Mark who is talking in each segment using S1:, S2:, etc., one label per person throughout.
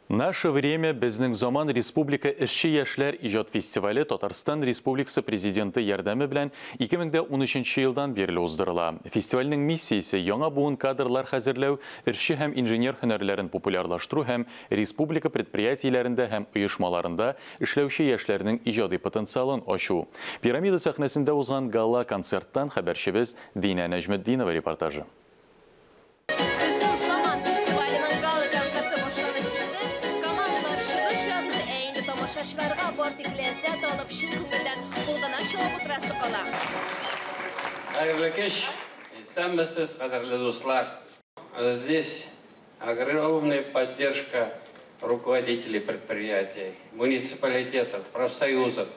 S1: Наше время безнең заман Республика эшче яшьләр иҗат фестивале Татарстан Республикасы президенты ярдәме белән 2013 елдан бирле уздырыла. Фестивальнең миссиясе яңа буын кадрлар хәзерләү, эшче һәм инженер һөнәрләрен популярлаштыру һәм республика предприятиеләрендә һәм оешмаларында эшләүче яшьләрнең иҗади потенциалын ачу. Пирамида сәхнәсендә узган гала концерттан хәбәрчебез Динә Нәҗметдинова репортажы.
S2: Şaşlarga bortik lezzet alıp şun күңелдән кулгына шоу утрасы кала.
S3: Хәерле кич, исәнмесез, кадерле дуслар. Здесь огромная поддержка руководителей предприятий, муниципалитетов, профсоюзов.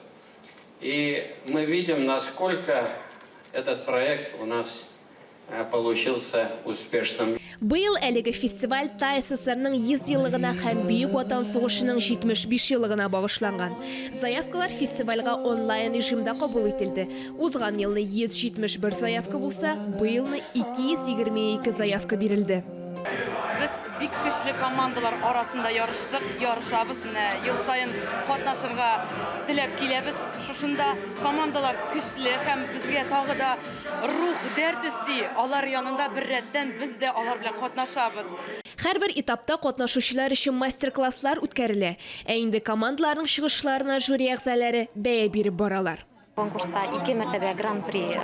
S3: И мы видим, насколько этот проект у нас получился успешным.
S2: Быйыл әлеге фестиваль ТССРның 100 еллыгына һәм Бөек Ватан сугышының 75 еллыгына багышланган. Заявкалар фестивальгә онлайн режимда кабул ителде. Узган елны 171 заявка булса, быелны 222 заявка бирелде.
S4: Biz бик көчле командалар арасында ярышабыз. Ел сайын катнашырга теләп киләбез. Шушында командалар көчле һәм безгә тагы да рух дәрт өсти. Алар янында бер рәттән без дә алар белән катнашабыз.
S2: Һәрбер этапта катнашучылар өчен мастер-класслар үткәрелә. Ә инде командаларның чыгышларына жюри әгъзалары бәя биреп баралар.
S5: Конкурста 2 мәртәбә гран-при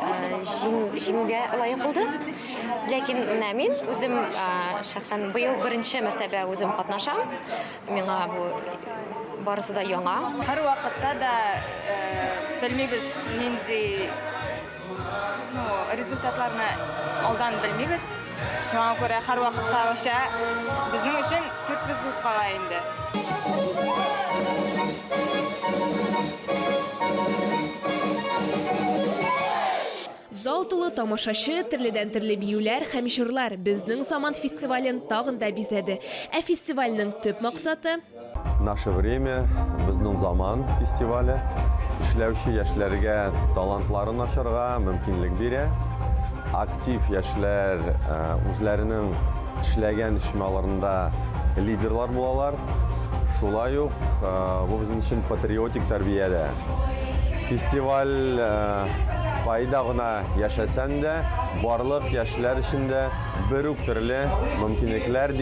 S5: җиңүгә лаек булды. Ләкин мин үзем шәхсән быел беренче мәртәбә үзем катнашам. Миңа бу барысы да яңа.
S4: Һәр вакытта да белмибез нинди результатларны алдан белмибез. Шуңа күрә һәр вакытта аша безнең өчен сюрприз булып кала инде.
S2: Зал тулы тамашачы, төрледән-төрле биюләр һәм җырлар безнең заман фестивален тагын да бизәде. Ә фестивальнең төп максаты
S6: Наше время, безнең заман фестивале эшләүче яшьләргә талантларын ачарга мөмкинлек бирә. Актив яшьләр үзләренең эшләгән эшмәләрендә лидерлар булалар. Шулай ук бу безнең өчен патриотик тәрбиядә. Фестиваль файда гына яшәсәң дә, барлык яшьләр өчен дә бер үк төрле мөмкинлекләр